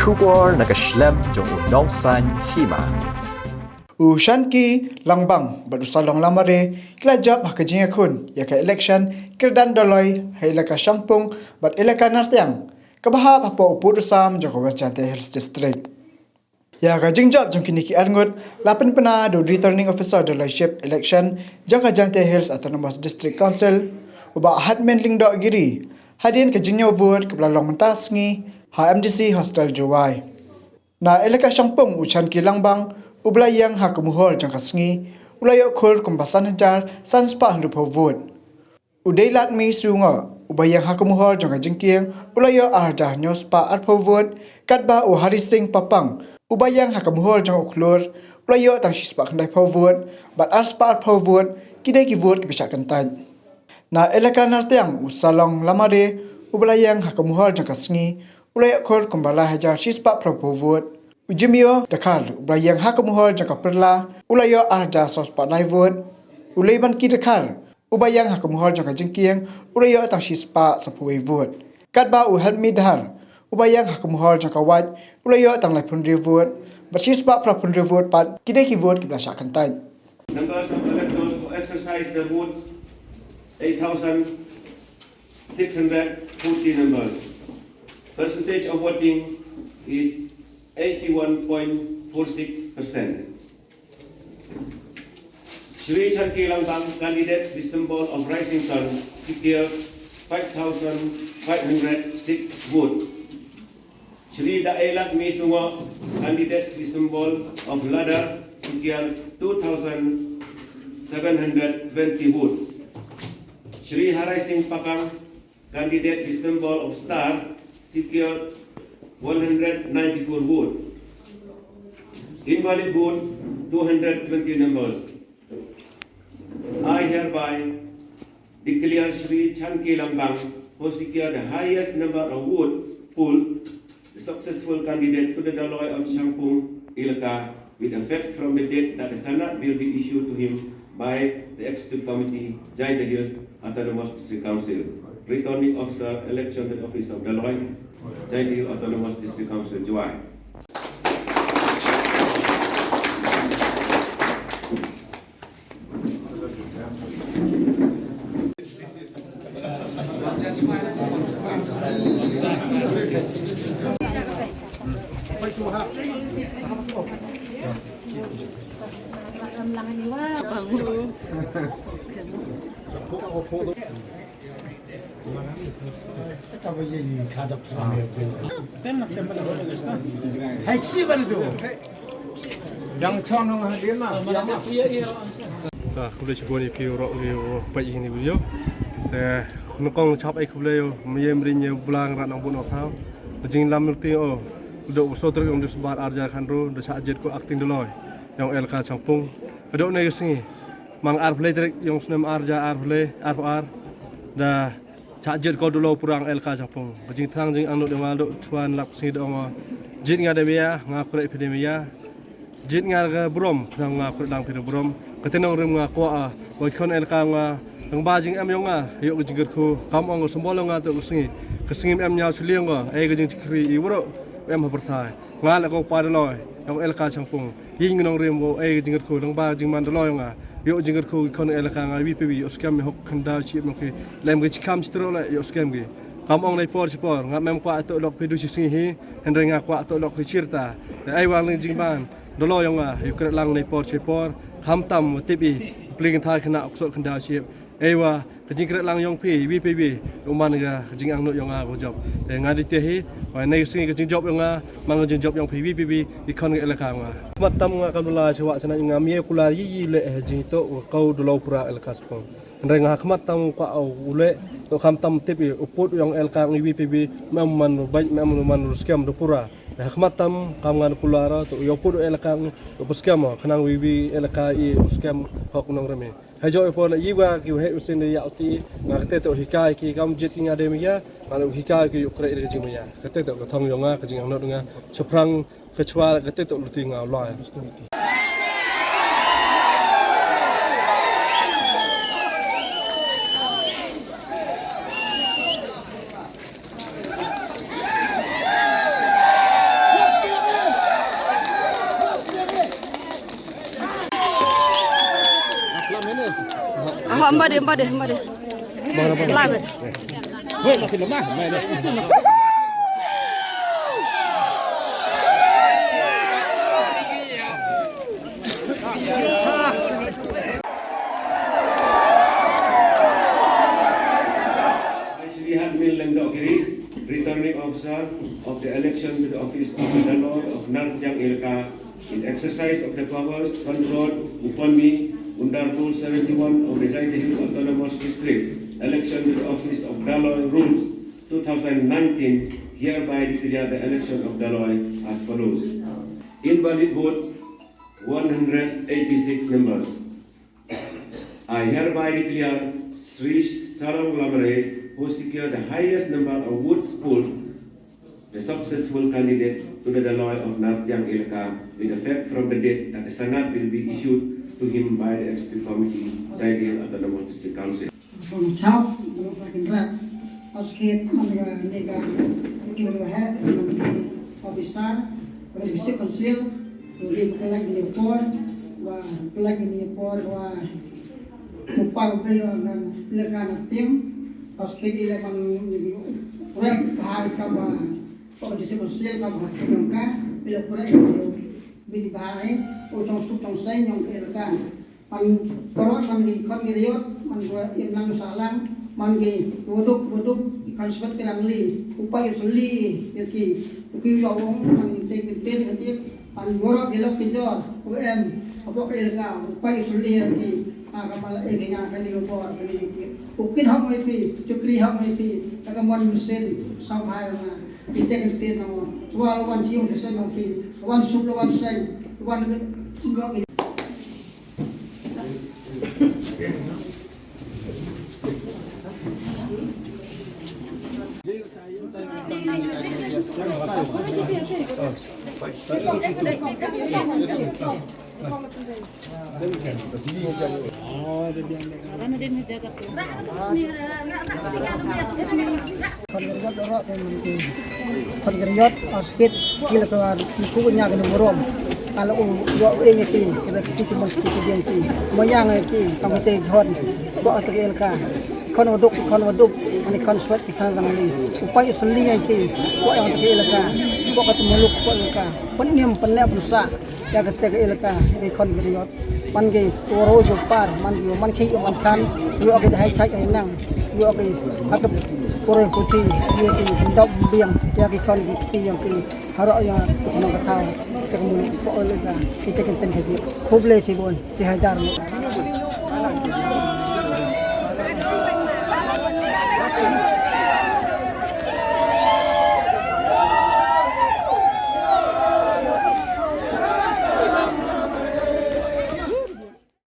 Shubor nakaslem jong unong san Hima. Chanki langbang badu Salong Lamare kelajap hak Jingïakhun ya ka Ilekshon Kyrdan Dolloi Elaka Shangpung bat Elaka nartiang kabahap apa upur sam jong West Chanti Hills District. Ya ka jingjap jong kini ki arngut lapan pena do returning officer Dolloi ship election jong ka Chanti Hills Autonomous District Council uba hadmen lingdok giri hadin ka jingyo vote kabla long mentas ngi HMDC hostel Juwai. Na Elaka Shangpung Chanki langbang ublayang hakumuhol jang kasngi ulayo khur kumbasan hajar sanspa handupo vote udai latmi sunga ubayang hakumuhol jang jingkiang ulayo arjar nyospa arpo vote katba u hari sing papang ubayang hakumuhol jang uklur ulayo tang shispa khandai po vote bat arspa arpo vote kidai ki vote bisa kantan na Elaka nartiang Salong Lamare ublayang hakumuhol jang kasngi ulayo khur kumbala hajar shispa propo vote Ujimio dakar ubayang hakamuhol jangka perla ulayo arja sospa naivun ulayban ki dakar ubayang hakamuhol jangka jengkiang ulayo tang shispa sapuai vot katba u helmi dahar ubayang hakamuhol jangka waj ulayo tang laipun revot bersispa prapun revot pat kidai ki vot kibla syakan tan. Numbers of electors who exercise their vote 8,640 numbers. Percentage of voting is 81.46%. Shri Chanki Langbang, candidate with symbol of rising sun, secured 5,506 votes. Shri Daelak Mesungo, candidate with symbol of ladder, secured 2,720 votes. Shri Harai Singh Pakang, candidate with symbol of star, secured 194 votes. Invalid votes 220 numbers. I hereby declare Shri Chanki Langbang, who secured the highest number of votes polled, the successful candidate to the Dolloi of Shangpung, Ilaka, with effect from the date that the Senate will be issued to him by the Executive Committee, Jingïakhun Hills Autonomous District Council. Returning officer, election to the office of Dolloi, Jingïakhun Hills Autonomous District Council, Juwai. Kuliah cuba ni piu rok piu baik ini video. Teh nukong cap ai kuliah meyem rinya bulang rat nang pun otau. Jing lam nurti oh. Udah usaha terus yang disebar arja kanru, dah sahaja ko akting Dolloi, yang Elaka Shangpung. Ada ni kesini, mang arplay terus yang senam arja arplay arpar, dah sahaja ko Dolloi purang Elaka Shangpung. Jing terang jing anu dengan adu tuan lap sini doang. Jit ngada biaya, ngaku epidemia. Jit ngada brom, nang ngaku dang pinu brom. Ketenong rim ngaku wakon Elaka ng bajing am yung yuk jingger ko kam ang sembolong tu kesini am nyau suliang jing cikri iwro em berthai ngal ko pa Dolloi yang Elaka Shangpung ying nong rim jingger ko ng bajing man Dolloi yuk jingger ko kon Elaka VPB oskam hok kanda chi mki lem ge chikam chitro la yuk oskam ge kam ang nei por ngat mem kwa to lok pedu sisi hi hendreng kwa to lok chirta ai wang ling jingban Dolloi yang yuk kret lang nei por hamtam tipi pling thai khana oksot kanda chi Ewa, kejing keret lang yong pi, VPB, uman ga kejing ang not yong ko job. Ngadi tihi, wai nei singi kejing job yong mang kejing job yong pi VPB ikon Elaka Matam nga kamula sewa sana nga mie kula yi le kejing to kau Dolloi pura Elaka Shangpung. Ndre nga khmatam kwa ule to khamtam tipi uput yong Elaka VPB memman baik memman skam do pura. Khmatam kam nga kula ra to yoput Elaka to skam khanang VPB Elaka I skam hok nong reme. Hajo epon yiwa ki he usin de yauti nga kete to hikai ki kam jit nga de mia malu hikai ki ukre de jing mia kete to thong yonga ka jing ang no nga seprang kechwa kete to luti nga loi mbak deh. Lah. Returning officer of the election to the office of the Dolloi of Narjang Ilaka in exercise of the powers conferred upon me under Rule 71 of the Chanki Hills Autonomous District, election to the office of Dolloi Rules 2019, hereby declare the election of Dolloi as follows. Invalid votes 186 members. I hereby declare Sri Salong Lamare, who secured the highest number of votes polled, the successful candidate to the Dolloi of Narjang Ilaka, with effect from the date that the Senate will be issued to him by the Executive Committee, Chanki Autonomous District Council. From South, Kyrdan, Osket, Nega, Kilowatt, Officer, Executive Council, collect the report, upah dan Ilekshon tim, Osket Ilekshon proyek bahaya kamu, Executive Council kamu hakimka, bila proyek bini bahaya, ujung sutong saya yang Ilekshon, man di Kyrdan, man yang nang Salong, man di waduk konspet kelangli, upaya seli, jadi ukir jawong, man intek man borok gelap pinjol, apa Ilekshon, upaya seli jadi kapal yang akan dilakukan mungkin hak IP, cukri hak IP, tagaman mesin sampai kita kentin nama, soal wan siung sesuai mungkin, wan sub wan sen, wan enggak. Kongriyot Osket kila keluar kuenya ke Murom kalau dua ini kita cuma sekian moyang kami tegon bawa ke Elaka kon waduk ani konswet kan ramli upaya seli bawa yang ke Elaka bawa ke muluk ke Elaka penyem pensa ya ke Elaka di kongriyot man ge oro jupar man khi man kan yo ke dai sai ai nang yo ke hakap Korea putih dia dok biang dia kon yang harap yang senang kata kita kenten haji publik sibon 1000